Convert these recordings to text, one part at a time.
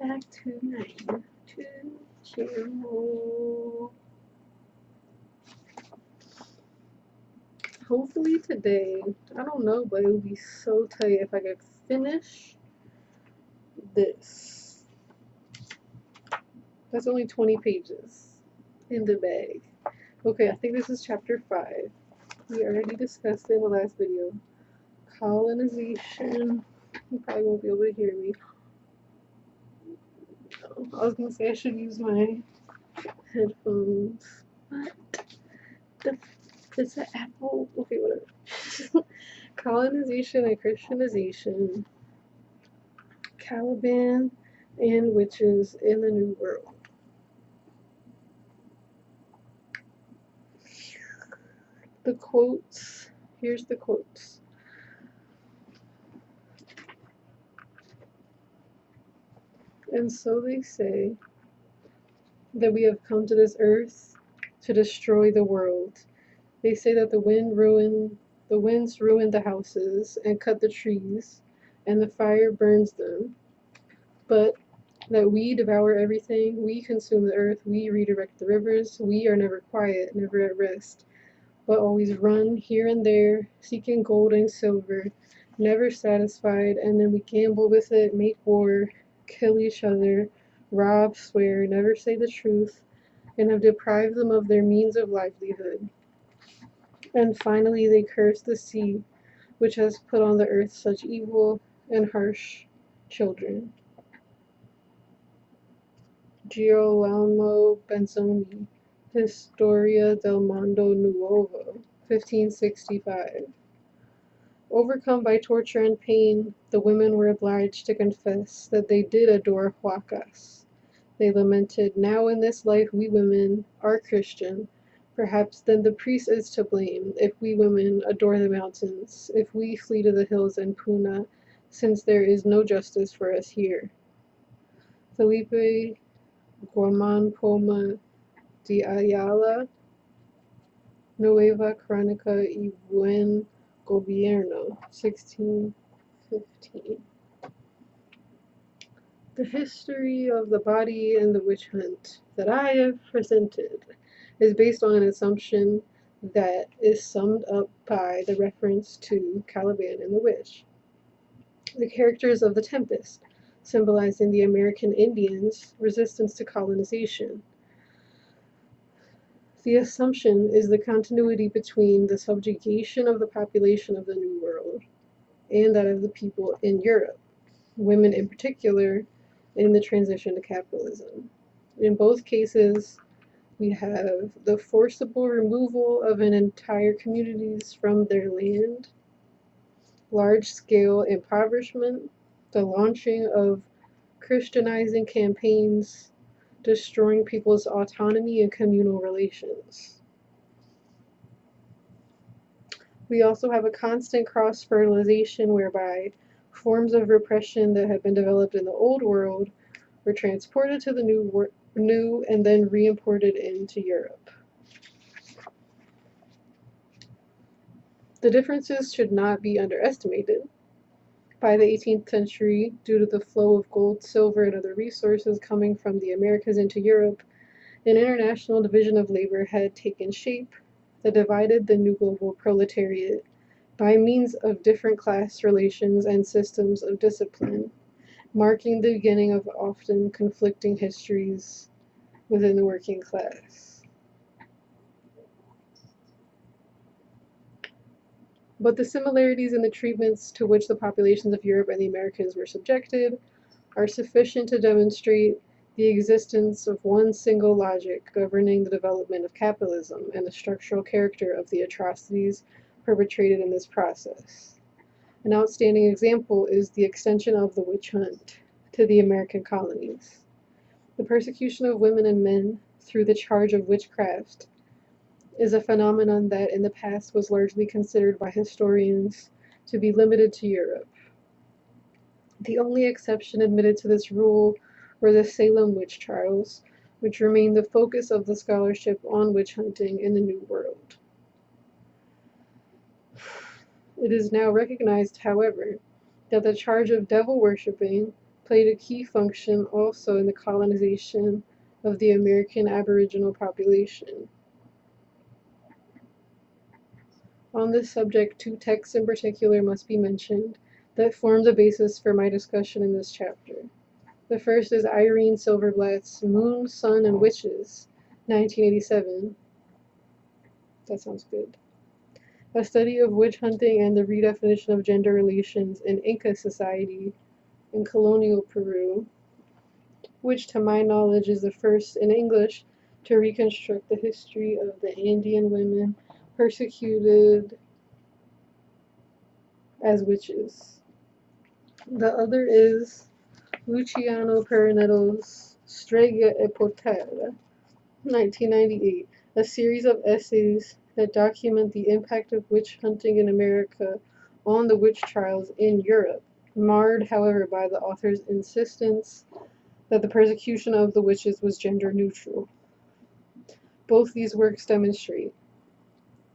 back to 9 to 0. Hopefully today, I don't know, but it would be so tight if I could finish this. That's only 20 pages in the bag. Okay, I think this is chapter 5. We already discussed it in the last video. Colonization. You probably won't be able to hear me. I was gonna say I should use my headphones, but it's an Apple. Okay, whatever. Colonization and Christianization, Caliban, and witches in the New World. The quotes. Here's the quotes. And so they say that we have come to this earth to destroy the world. They say that the winds ruin the houses and cut the trees, and the fire burns them. But that we devour everything, we consume the earth, we redirect the rivers, we are never quiet, never at rest, but always run here and there, seeking gold and silver, never satisfied, and then we gamble with it, make war, kill each other, rob, swear, never say the truth, and have deprived them of their means of livelihood. And finally they curse the sea, which has put on the earth such evil and harsh children. Girolamo Benzoni, Historia del Mondo Nuovo, 1565. Overcome by torture and pain, the women were obliged to confess that they did adore Huacas. They lamented, "Now in this life we women are Christian. Perhaps then the priest is to blame, if we women adore the mountains, if we flee to the hills and Puna, since there is no justice for us here." Felipe Guaman Poma de Ayala, Nueva Crónica y Buen Gobierno, 1615. The history of the body and the witch hunt that I have presented is based on an assumption that is summed up by the reference to Caliban and the witch. The characters of the Tempest, symbolizing the American Indians' resistance to colonization. The assumption is the continuity between the subjugation of the population of the New World and that of the people in Europe, women in particular, in the transition to capitalism. In both cases, we have the forcible removal of an entire communities from their land, large-scale impoverishment, the launching of Christianizing campaigns, destroying people's autonomy and communal relations. We also have a constant cross-fertilization whereby forms of repression that have been developed in the old world were transported to the new and then re-imported into Europe. The differences should not be underestimated. By the 18th century, due to the flow of gold, silver, and other resources coming from the Americas into Europe, an international division of labor had taken shape that divided the new global proletariat by means of different class relations and systems of discipline, marking the beginning of often conflicting histories within the working class. But the similarities in the treatments to which the populations of Europe and the Americas were subjected are sufficient to demonstrate the existence of one single logic governing the development of capitalism and the structural character of the atrocities perpetrated in this process. An outstanding example is the extension of the witch hunt to the American colonies. The persecution of women and men through the charge of witchcraft is a phenomenon that in the past was largely considered by historians to be limited to Europe. The only exception admitted to this rule were the Salem witch trials, which remain the focus of the scholarship on witch hunting in the New World. It is now recognized, however, that the charge of devil worshipping played a key function also in the colonization of the American Aboriginal population. On this subject, two texts in particular must be mentioned that form the basis for my discussion in this chapter. The first is Irene Silverblatt's Moon, Sun, and Witches, 1987. That sounds good. A study of witch hunting and the redefinition of gender relations in Inca society in colonial Peru, which to my knowledge is the first in English to reconstruct the history of the Andean women persecuted as witches. The other is Luciano Perinetto's Strega e Portera, 1998, a series of essays that document the impact of witch hunting in America on the witch trials in Europe, marred, however, by the author's insistence that the persecution of the witches was gender neutral. Both these works demonstrate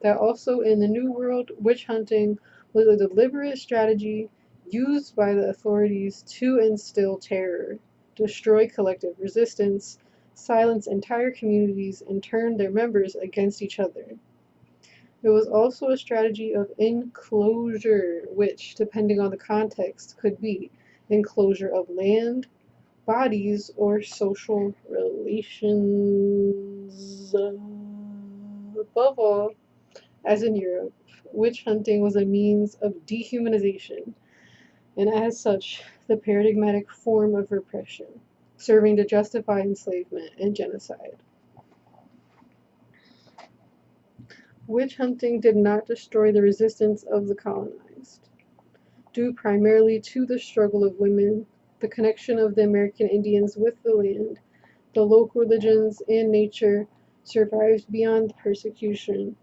that also in the New World, witch hunting was a deliberate strategy used by the authorities to instill terror, destroy collective resistance, silence entire communities, and turn their members against each other. It was also a strategy of enclosure, which, depending on the context, could be enclosure of land, bodies, or social relations. Above all, as in Europe, witch hunting was a means of dehumanization, and as such, the paradigmatic form of repression, serving to justify enslavement and genocide. Witch hunting did not destroy the resistance of the colonized, due primarily to the struggle of women, the connection of the American Indians with the land, the local religions, and nature survived beyond persecution.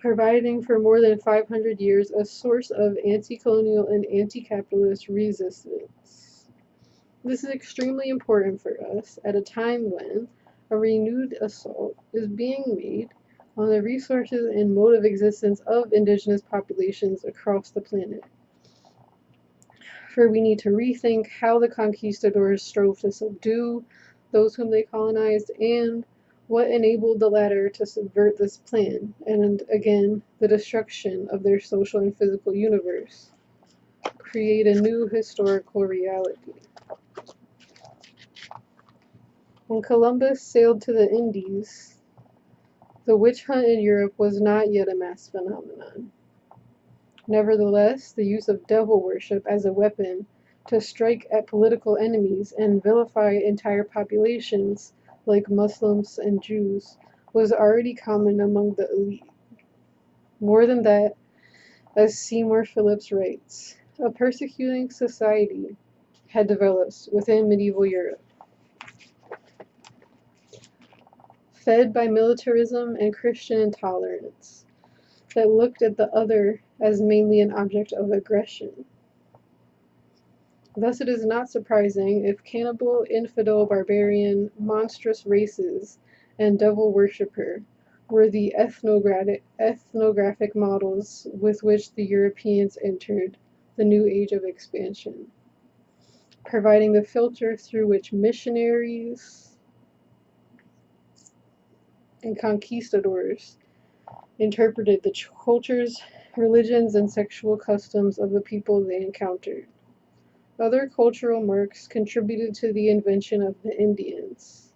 Providing for more than 500 years a source of anti-colonial and anti-capitalist resistance. This is extremely important for us at a time when a renewed assault is being made on the resources and mode of existence of indigenous populations across the planet. For we need to rethink how the conquistadors strove to subdue those whom they colonized and what enabled the latter to subvert this plan, and again, the destruction of their social and physical universe, create a new historical reality. When Columbus sailed to the Indies, the witch hunt in Europe was not yet a mass phenomenon. Nevertheless, the use of devil worship as a weapon to strike at political enemies and vilify entire populations like Muslims and Jews, was already common among the elite. More than that, as Seymour Phillips writes, a persecuting society had developed within medieval Europe, fed by militarism and Christian intolerance, that looked at the other as mainly an object of aggression. Thus it is not surprising if cannibal, infidel, barbarian, monstrous races, and devil worshipper were the ethnographic models with which the Europeans entered the new age of expansion, providing the filter through which missionaries and conquistadors interpreted the cultures, religions, and sexual customs of the people they encountered. Other cultural marks contributed to the invention of the Indians.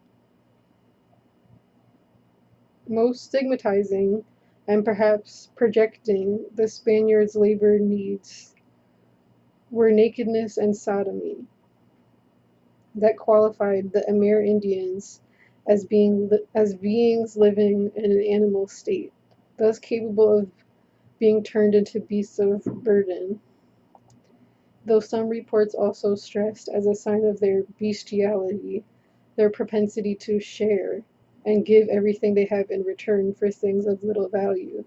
Most stigmatizing, and perhaps projecting the Spaniards' labor needs, were nakedness and sodomy, that qualified the Amerindians as beings living in an animal state, thus capable of being turned into beasts of burden, though some reports also stressed as a sign of their bestiality, their propensity to share and give everything they have in return for things of little value.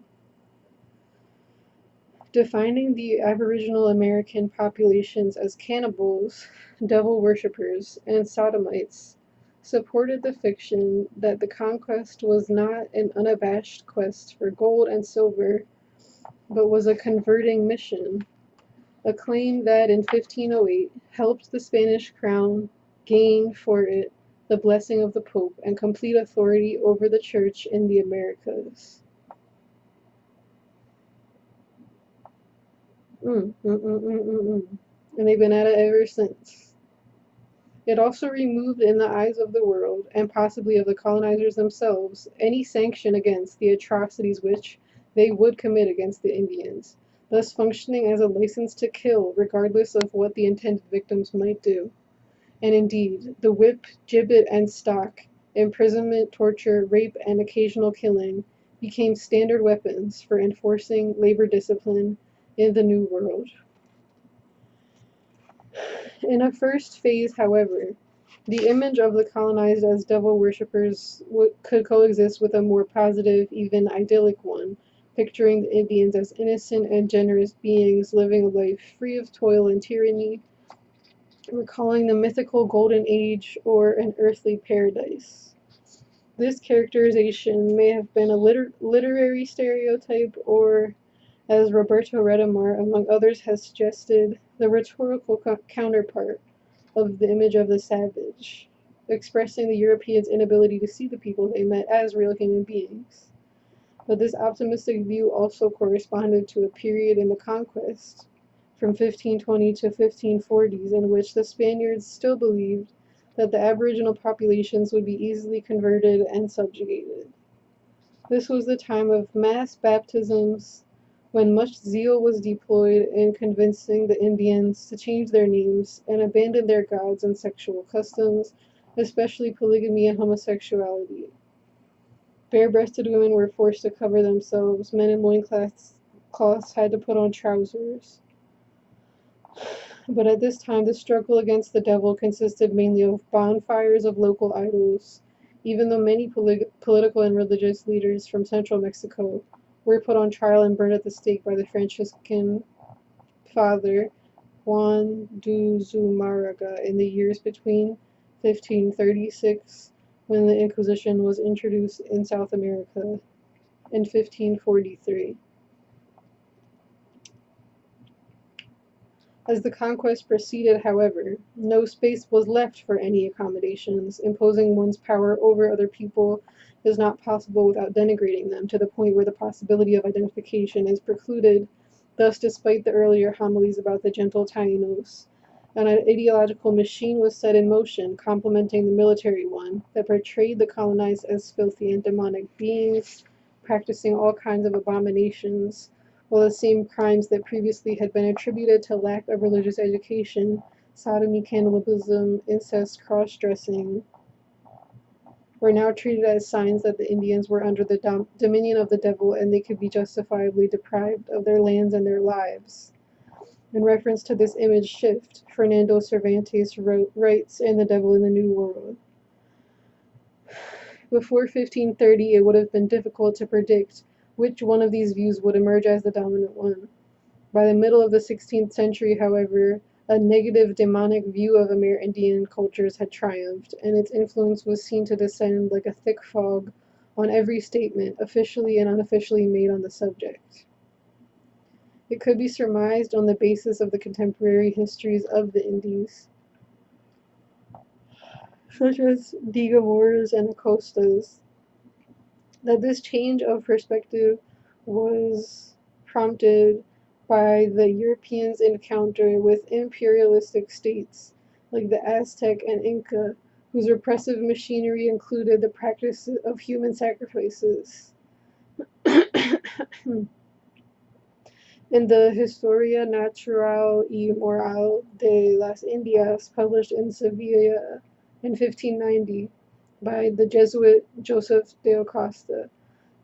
Defining the Aboriginal American populations as cannibals, devil worshippers, and sodomites supported the fiction that the conquest was not an unabashed quest for gold and silver, but was a converting mission, a claim that in 1508 helped the Spanish crown gain for it the blessing of the Pope and complete authority over the Church in the Americas. And they've been at it ever since. It also removed in the eyes of the world, and possibly of the colonizers themselves, any sanction against the atrocities which they would commit against the Indians, thus functioning as a license to kill, regardless of what the intended victims might do. And indeed, the whip, gibbet, and stock, imprisonment, torture, rape, and occasional killing became standard weapons for enforcing labor discipline in the New World. In a first phase, however, the image of the colonized as devil worshippers could coexist with a more positive, even idyllic one, picturing the Indians as innocent and generous beings living a life free of toil and tyranny, recalling the mythical golden age or an earthly paradise. This characterization may have been a literary stereotype or, as Roberto Retamar, among others, has suggested, the rhetorical counterpart of the image of the savage, expressing the Europeans' inability to see the people they met as real human beings. But this optimistic view also corresponded to a period in the conquest, from 1520 to 1540s, in which the Spaniards still believed that the aboriginal populations would be easily converted and subjugated. This was the time of mass baptisms, when much zeal was deployed in convincing the Indians to change their names and abandon their gods and sexual customs, especially polygamy and homosexuality. Bare-breasted women were forced to cover themselves. Men in loincloths had to put on trousers. But at this time, the struggle against the devil consisted mainly of bonfires of local idols, even though many political and religious leaders from central Mexico were put on trial and burned at the stake by the Franciscan father Juan de Zumárraga in the years between 1536, when the Inquisition was introduced in South America, and 1543. As the conquest proceeded, however, no space was left for any accommodations. Imposing one's power over other people is not possible without denigrating them, to the point where the possibility of identification is precluded. Thus, despite the earlier homilies about the gentle Tainos, an ideological machine was set in motion, complementing the military one, that portrayed the colonized as filthy and demonic beings, practicing all kinds of abominations, while the same crimes that previously had been attributed to lack of religious education, sodomy, cannibalism, incest, cross-dressing, were now treated as signs that the Indians were under the dominion of the devil and they could be justifiably deprived of their lands and their lives. In reference to this image shift, Fernando Cervantes writes in The Devil in the New World, before 1530, it would have been difficult to predict which one of these views would emerge as the dominant one. By the middle of the 16th century, however, a negative demonic view of Amerindian cultures had triumphed, and its influence was seen to descend like a thick fog on every statement, officially and unofficially, made on the subject. It could be surmised on the basis of the contemporary histories of the Indies, such as Digamores and Acostas, that this change of perspective was prompted by the Europeans' encounter with imperialistic states like the Aztec and Inca, whose repressive machinery included the practice of human sacrifices. In the Historia Natural y Moral de las Indias, published in Sevilla in 1590 by the Jesuit Joseph de Acosta,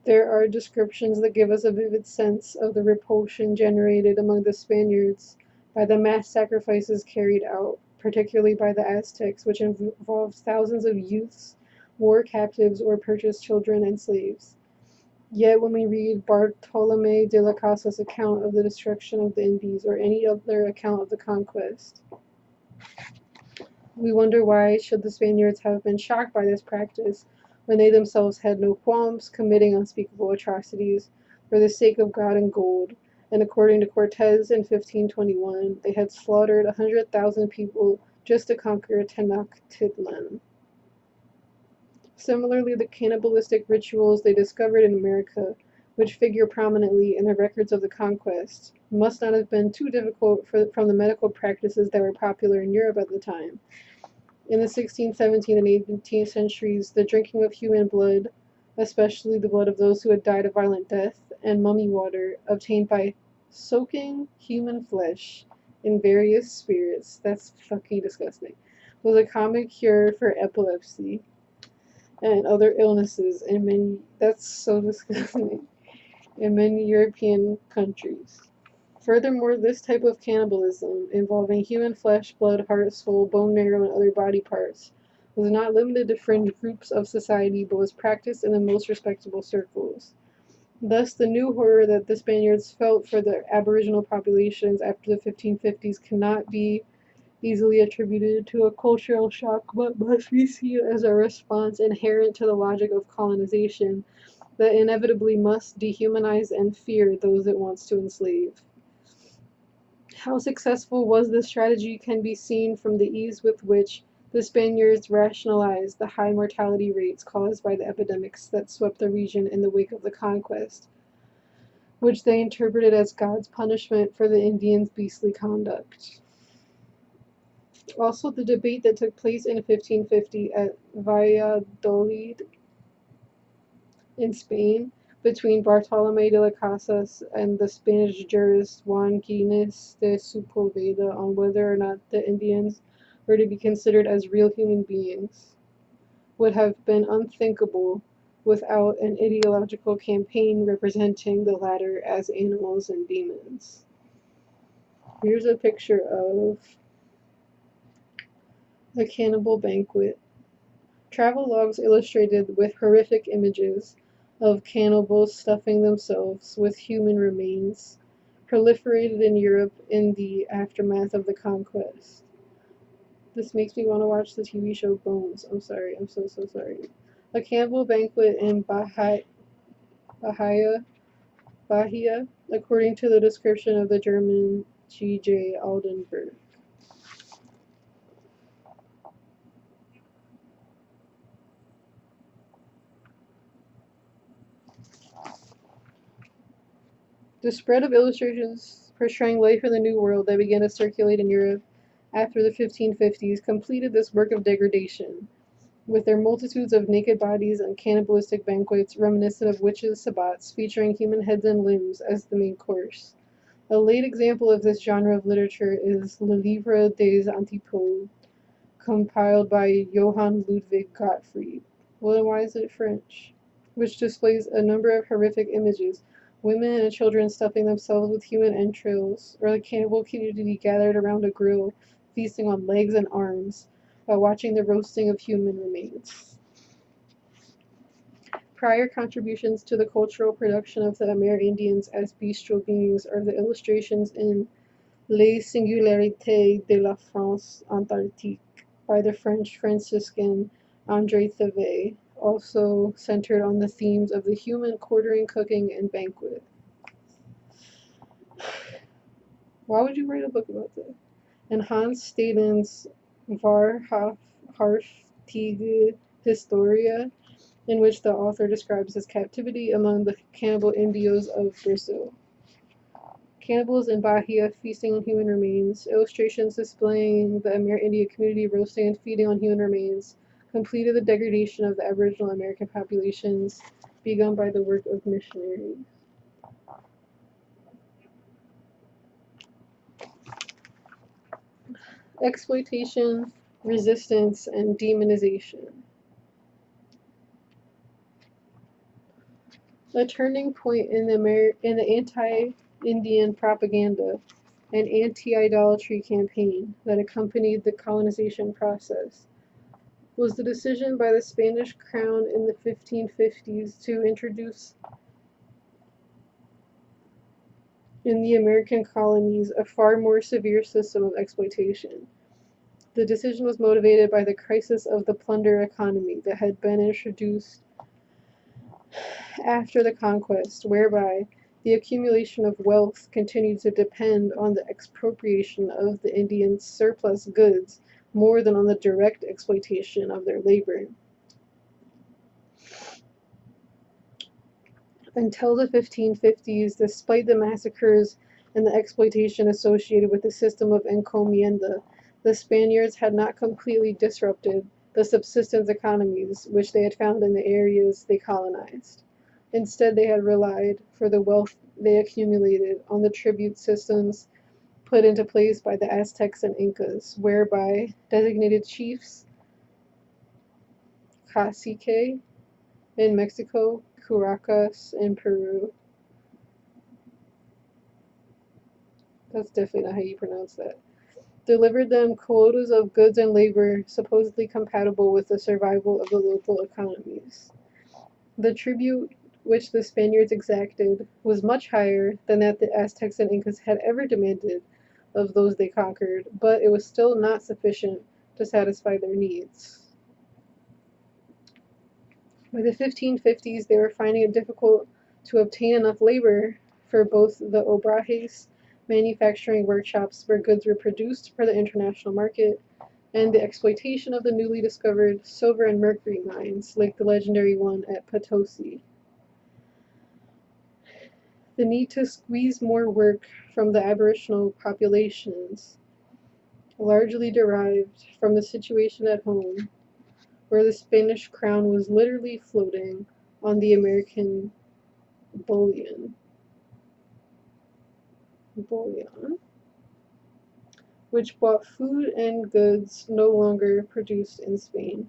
there are descriptions that give us a vivid sense of the repulsion generated among the Spaniards by the mass sacrifices carried out, particularly by the Aztecs, which involved thousands of youths, war captives, or purchased children and slaves. Yet when we read Bartolomé de las Casas' account of the destruction of the Indies, or any other account of the conquest, we wonder why should the Spaniards have been shocked by this practice when they themselves had no qualms committing unspeakable atrocities, for the sake of God and gold, and according to Cortez in 1521, they had slaughtered 100,000 people just to conquer Tenochtitlan. Similarly, the cannibalistic rituals they discovered in America, which figure prominently in the records of the conquest, must not have been too difficult from the medical practices that were popular in Europe at the time. In the 16th, 17th, and 18th centuries, the drinking of human blood, especially the blood of those who had died a violent death, and mummy water, obtained by soaking human flesh in various spirits, that's fucking disgusting, was a common cure for epilepsy and other illnesses in many, that's so disgusting, in many European countries. Furthermore, this type of cannibalism, involving human flesh, blood, heart, soul, bone marrow, and other body parts, was not limited to fringe groups of society, but was practiced in the most respectable circles. Thus, the new horror that the Spaniards felt for the aboriginal populations after the 1550s cannot be easily attributed to a cultural shock, but must be seen as a response inherent to the logic of colonization that inevitably must dehumanize and fear those it wants to enslave. How successful was this strategy can be seen from the ease with which the Spaniards rationalized the high mortality rates caused by the epidemics that swept the region in the wake of the conquest, which they interpreted as God's punishment for the Indians' beastly conduct. Also, the debate that took place in 1550 at Valladolid in Spain between Bartolomé de las Casas and the Spanish jurist Juan Gines de Sepúlveda on whether or not the Indians were to be considered as real human beings would have been unthinkable without an ideological campaign representing the latter as animals and demons. Here's a picture of the cannibal banquet. Travel logs illustrated with horrific images of cannibals stuffing themselves with human remains proliferated in Europe in the aftermath of the conquest. This makes me want to watch the TV show Bones. I'm sorry, I'm so sorry. A cannibal banquet in Bahia, according to the description of the German G.J. Oldenburg. The spread of illustrations portraying life in the New World that began to circulate in Europe after the 1550s completed this work of degradation, with their multitudes of naked bodies and cannibalistic banquets reminiscent of witches' sabbats featuring human heads and limbs as the main course. A late example of this genre of literature is Le Livre des Antipodes, compiled by Johann Ludwig Gottfried. Well, then why is it French? Which displays a number of horrific images, women and children stuffing themselves with human entrails, or the cannibal community gathered around a grill, feasting on legs and arms, while watching the roasting of human remains. Prior contributions to the cultural production of the Amerindians as bestial beings are the illustrations in Les Singularités de la France Antarctique by the French Franciscan André Thevet, also centered on the themes of the human quartering, cooking, and banquet. Why would you write a book about this? And Hans Staden's Wahrhaftige Historia, in which the author describes his captivity among the cannibal Indios of Brazil. Cannibals in Bahia feasting on human remains, illustrations displaying the Amerindia community roasting and feeding on human remains, completed the degradation of the Aboriginal American populations begun by the work of missionaries. Exploitation, resistance, and demonization. A turning point in the anti-Indian propaganda and anti-idolatry campaign that accompanied the colonization process was the decision by the Spanish crown in the 1550s to introduce in the American colonies a far more severe system of exploitation. The decision was motivated by the crisis of the plunder economy that had been introduced after the conquest, whereby The accumulation of wealth continued to depend on the expropriation of the Indians' surplus goods more than on the direct exploitation of their labor. Until the 1550s, despite the massacres and the exploitation associated with the system of encomienda, the Spaniards had not completely disrupted the subsistence economies which they had found in the areas they colonized. Instead, they had relied, for the wealth they accumulated, on the tribute systems put into place by the Aztecs and Incas, whereby designated chiefs, cacique in Mexico, curacas in Peru. That's definitely not how you pronounce that. Delivered them quotas of goods and labor supposedly compatible with the survival of the local economies. The tribute which the Spaniards exacted was much higher than that the Aztecs and Incas had ever demanded of those they conquered, but it was still not sufficient to satisfy their needs. By the 1550s, they were finding it difficult to obtain enough labor for both the obrajes, manufacturing workshops where goods were produced for the international market, and the exploitation of the newly discovered silver and mercury mines, like the legendary one at Potosi. The need to squeeze more work from the aboriginal populations largely derived from the situation at home, where the Spanish crown was literally floating on the American bullion, which bought food and goods no longer produced in Spain.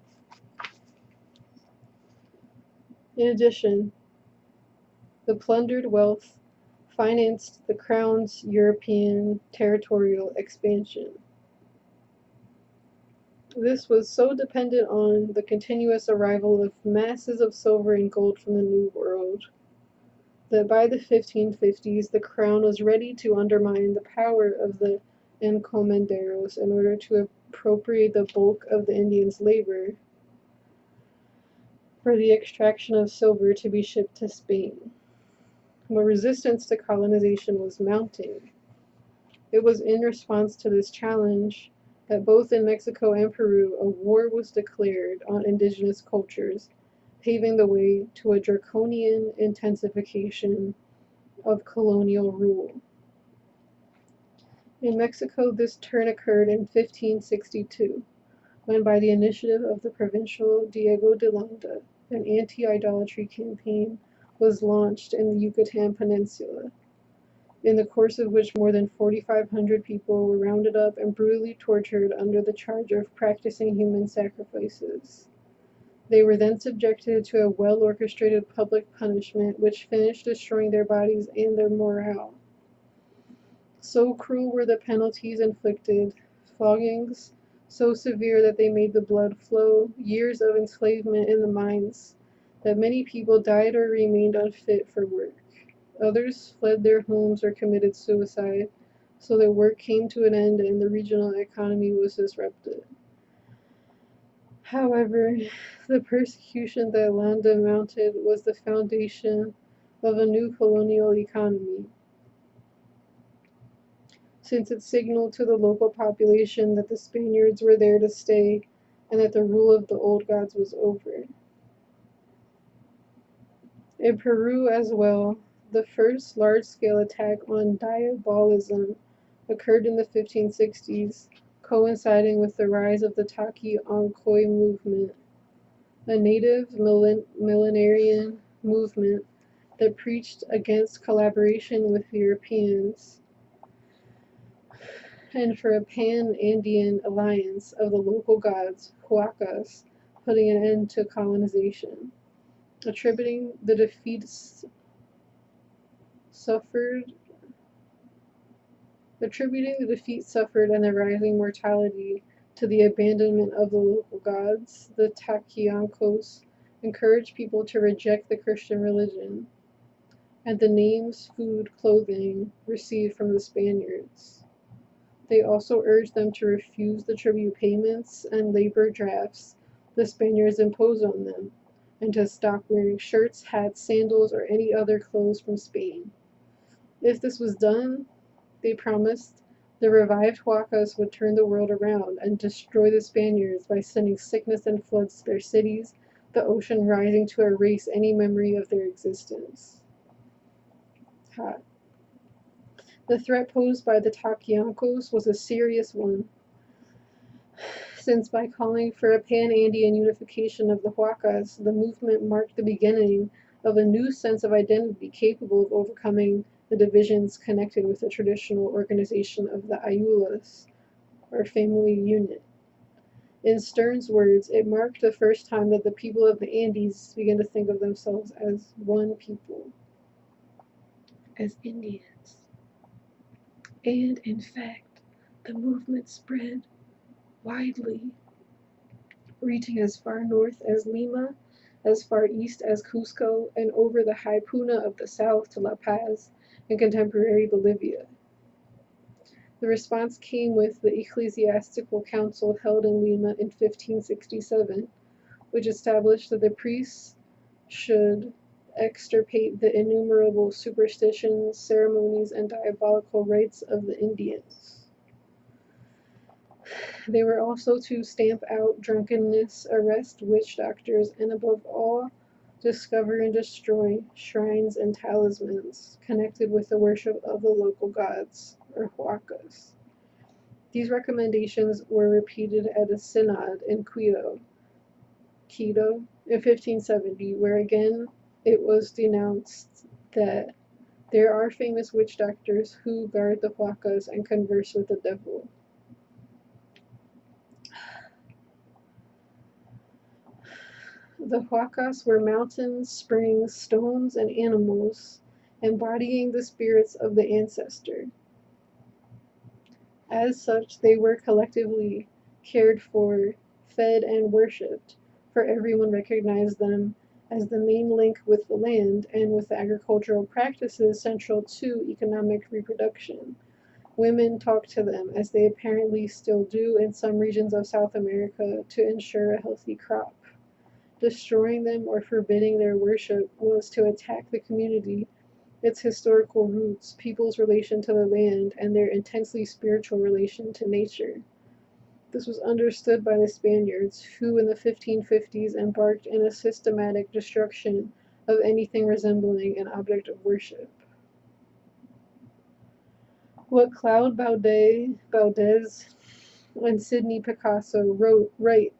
In addition, the plundered wealth financed the crown's European territorial expansion. This was so dependent on the continuous arrival of masses of silver and gold from the New World that by the 1550s the crown was ready to undermine the power of the encomenderos in order to appropriate the bulk of the Indians' labor for the extraction of silver to be shipped to Spain. But resistance to colonization was mounting. It was in response to this challenge that both in Mexico and Peru a war was declared on indigenous cultures, paving the way to a draconian intensification of colonial rule. In Mexico, this turn occurred in 1562, when by the initiative of the provincial Diego de Landa, an anti-idolatry campaign was launched in the Yucatan Peninsula, in the course of which more than 4,500 people were rounded up and brutally tortured under the charge of practicing human sacrifices. They were then subjected to a well-orchestrated public punishment which finished destroying their bodies and their morale. So cruel were the penalties inflicted, floggings so severe that they made the blood flow, years of enslavement in the mines, that many people died or remained unfit for work. Others fled their homes or committed suicide, so that work came to an end and the regional economy was disrupted. However, the persecution that Landa mounted was the foundation of a new colonial economy, since it signaled to the local population that the Spaniards were there to stay and that the rule of the old gods was over. In Peru as well, the first large-scale attack on diabolism occurred in the 1560s, coinciding with the rise of the Taki-Oncoy movement, a native millenarian movement that preached against collaboration with Europeans and for a pan-Andean alliance of the local gods, huacas, putting an end to colonization. Attributing the defeat suffered and the rising mortality to the abandonment of the local gods, the Taquiancos encouraged people to reject the Christian religion and the names, food, clothing received from the Spaniards. They also urged them to refuse the tribute payments and labor drafts the Spaniards imposed on them, and to stop wearing shirts, hats, sandals, or any other clothes from Spain. If this was done, they promised, the revived Huacas would turn the world around and destroy the Spaniards by sending sickness and floods to their cities, the ocean rising to erase any memory of their existence. Hot. The threat posed by the Taquiancos was a serious one, since by calling for a pan-Andean unification of the Huacas, the movement marked the beginning of a new sense of identity capable of overcoming the divisions connected with the traditional organization of the Ayulas, or family unit. In Stern's words, it marked the first time that the people of the Andes began to think of themselves as one people, as Indians. And, in fact, the movement spread widely, reaching as far north as Lima, as far east as Cusco, and over the high Puna of the south to La Paz in contemporary Bolivia. The response came with the ecclesiastical council held in Lima in 1567, which established that the priests should extirpate the innumerable superstitions, ceremonies, and diabolical rites of the Indians. They were also to stamp out drunkenness, arrest witch doctors, and above all, discover and destroy shrines and talismans connected with the worship of the local gods, or huacas. These recommendations were repeated at a synod in Quito, in 1570, where again it was denounced that there are famous witch doctors who guard the huacas and converse with the devil. The huacas were mountains, springs, stones, and animals, embodying the spirits of the ancestor. As such, they were collectively cared for, fed, and worshipped, for everyone recognized them as the main link with the land and with the agricultural practices central to economic reproduction. Women talked to them, as they apparently still do in some regions of South America, to ensure a healthy crop. Destroying them or forbidding their worship was to attack the community, its historical roots, people's relation to the land, and their intensely spiritual relation to nature. This was understood by the Spaniards, who in the 1550s embarked in a systematic destruction of anything resembling an object of worship. What Claude Baudez and Sidney Picasso write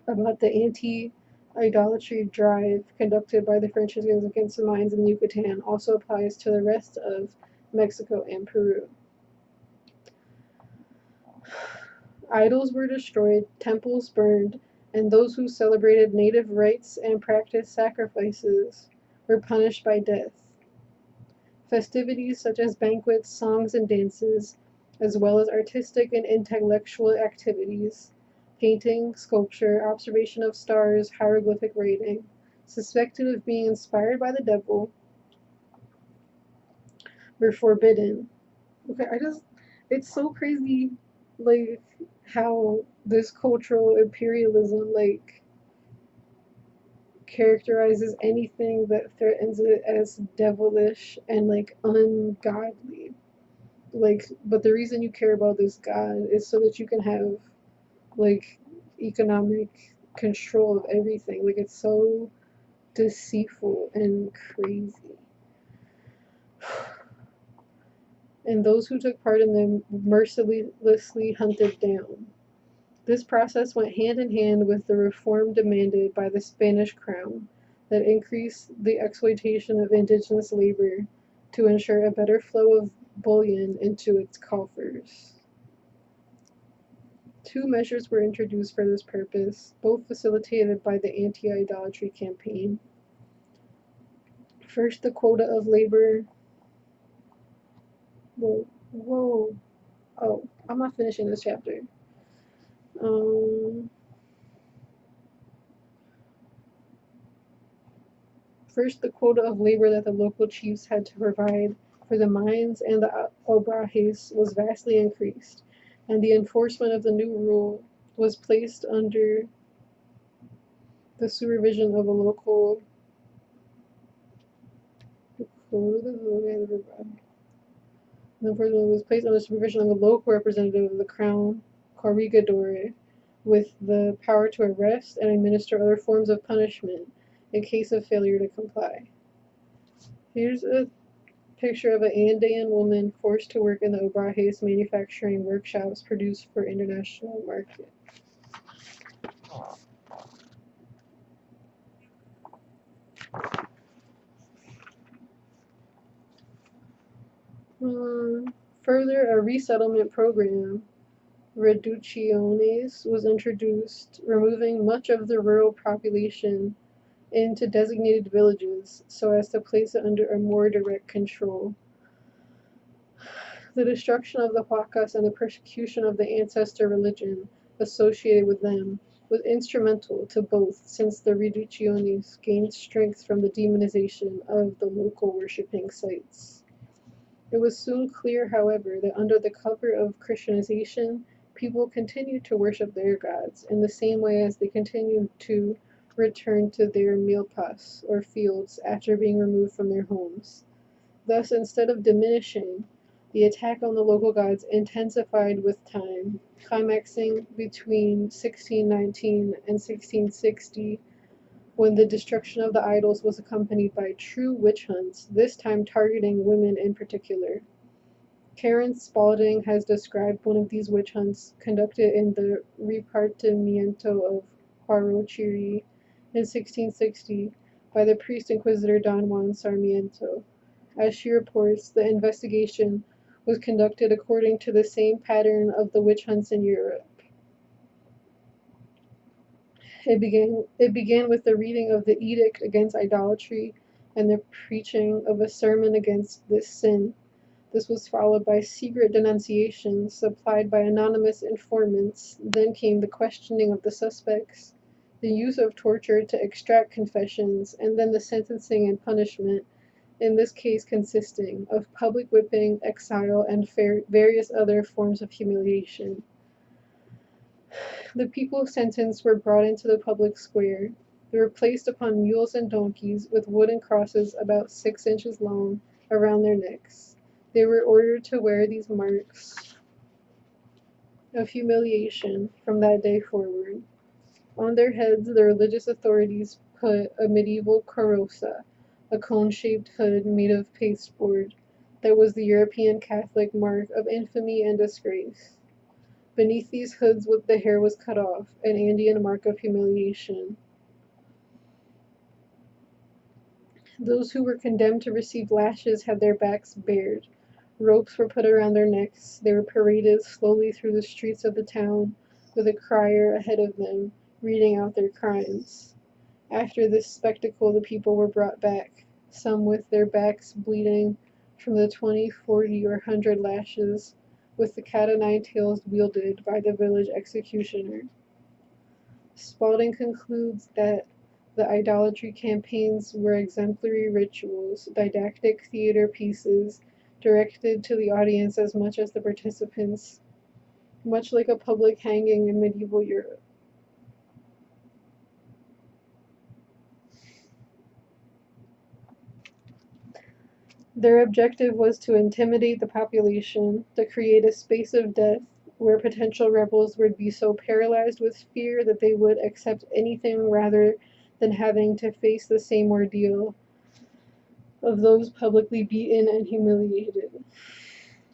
about the anti-idolatry drive conducted by the Franciscans against the Mayans in Yucatan also applies to the rest of Mexico and Peru. Idols were destroyed, temples burned, and those who celebrated native rites and practiced sacrifices were punished by death. Festivities such as banquets, songs, and dances, as well as artistic and intellectual activities, painting, sculpture, observation of stars, hieroglyphic writing, suspected of being inspired by the devil, were forbidden. Okay, it's so crazy, like, how this cultural imperialism, like, characterizes anything that threatens it as devilish and, like, ungodly. Like, but the reason you care about this god is so that you can have, like, economic control of everything. Like, it's so deceitful and crazy. And those who took part in them mercilessly hunted down. This process went hand in hand with the reform demanded by the Spanish crown that increased the exploitation of indigenous labor to ensure a better flow of bullion into its coffers. Two measures were introduced for this purpose, both facilitated by the anti-idolatry campaign. First, the quota of labor. Whoa. Oh, I'm not finishing this chapter. First, the quota of labor that the local chiefs had to provide for the mines and the obrajes was vastly increased, and the enforcement of the new rule was placed under the supervision of a local was placed under supervision of the local representative of the crown, corregidor, with the power to arrest and administer other forms of punishment in case of failure to comply. Here's a picture of an Andean woman forced to work in the obrajes manufacturing workshops produced for international market. Further, a resettlement program, reducciones, was introduced, removing much of the rural population into designated villages so as to place it under a more direct control. The destruction of the Huacas and the persecution of the ancestor religion associated with them was instrumental to both, since the reducciones gained strength from the demonization of the local worshipping sites. It was soon clear, however, that under the cover of Christianization, people continued to worship their gods in the same way as they continued to return to their milpas, or fields, after being removed from their homes. Thus, instead of diminishing, the attack on the local gods intensified with time, climaxing between 1619 and 1660, when the destruction of the idols was accompanied by true witch hunts, this time targeting women in particular. Karen Spalding has described one of these witch hunts conducted in the Repartimiento of Huarochirí in 1660 by the priest inquisitor Don Juan Sarmiento. As she reports, the investigation was conducted according to the same pattern of the witch hunts in Europe. It began with the reading of the edict against idolatry and the preaching of a sermon against this sin. This was followed by secret denunciations supplied by anonymous informants. Then came the questioning of the suspects, the use of torture to extract confessions, and then the sentencing and punishment, in this case consisting of public whipping, exile, and various other forms of humiliation. The people sentenced were brought into the public square. They were placed upon mules and donkeys with wooden crosses about 6 inches long around their necks. They were ordered to wear these marks of humiliation from that day forward. On their heads, the religious authorities put a medieval carroza, a cone-shaped hood made of pasteboard that was the European Catholic mark of infamy and disgrace. Beneath these hoods the hair was cut off, an Andean mark of humiliation. Those who were condemned to receive lashes had their backs bared. Ropes were put around their necks. They were paraded slowly through the streets of the town, with a crier ahead of them, reading out their crimes. After this spectacle, the people were brought back, some with their backs bleeding from the 20, 40, or 100 lashes, with the cat-o'-nine-tails wielded by the village executioner. Spalding concludes that the idolatry campaigns were exemplary rituals, didactic theater pieces, directed to the audience as much as the participants, much like a public hanging in medieval Europe. Their objective was to intimidate the population, to create a space of death where potential rebels would be so paralyzed with fear that they would accept anything rather than having to face the same ordeal of those publicly beaten and humiliated.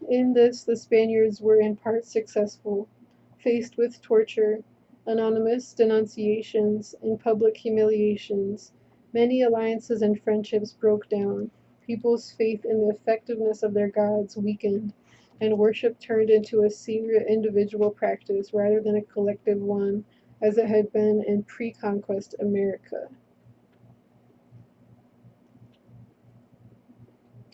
In this, the Spaniards were in part successful. Faced with torture, anonymous denunciations, and public humiliations, many alliances and friendships broke down. People's faith in the effectiveness of their gods weakened, and worship turned into a secret individual practice rather than a collective one, as it had been in pre-conquest America.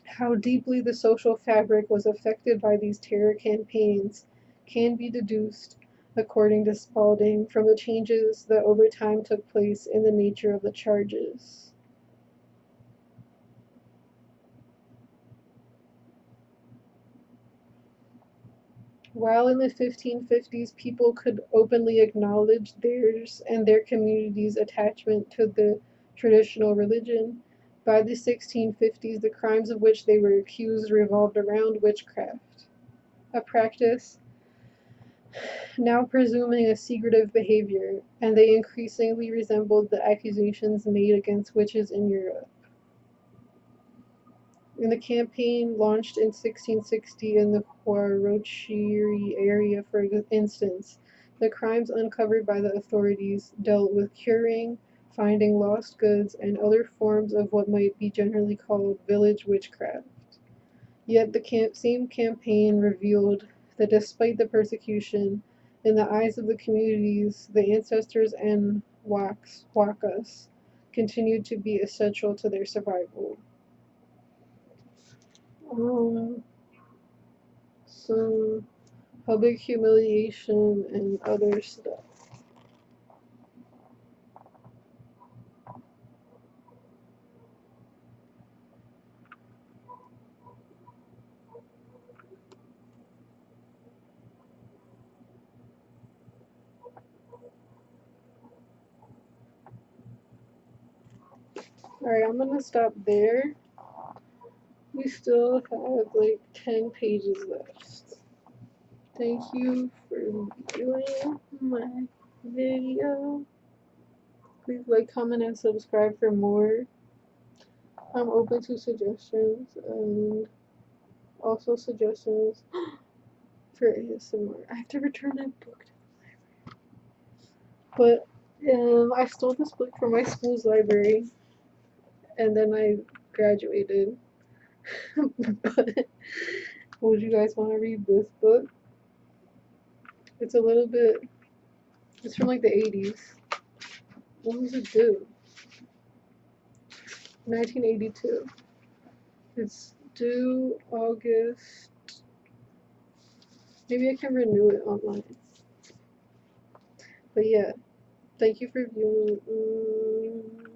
How deeply the social fabric was affected by these terror campaigns can be deduced, according to Spalding, from the changes that over time took place in the nature of the charges. While in the 1550s people could openly acknowledge theirs and their community's attachment to the traditional religion, By the 1650s, the crimes of which they were accused revolved around witchcraft, a practice now presuming a secretive behavior, and they increasingly resembled the accusations made against witches in Europe. In the campaign launched in 1660 in the Huarochirí area, for instance, the crimes uncovered by the authorities dealt with curing, finding lost goods, and other forms of what might be generally called village witchcraft. Yet the same campaign revealed that despite the persecution, in the eyes of the communities, the ancestors and wakas continued to be essential to their survival. Some public humiliation and other stuff. Alright, I'm gonna stop there. We still have like 10 pages left. Thank you for viewing my video. Please like, comment, and subscribe for more. I'm open to suggestions and also suggestions for ASMR. I have to return that book to the library. But I stole this book from my school's library and then I graduated. But would you guys want to read this book? It's a little bit, it's from like the 80s. When was it due? 1982. It's due August. Maybe I can renew it online. But yeah, thank you for viewing.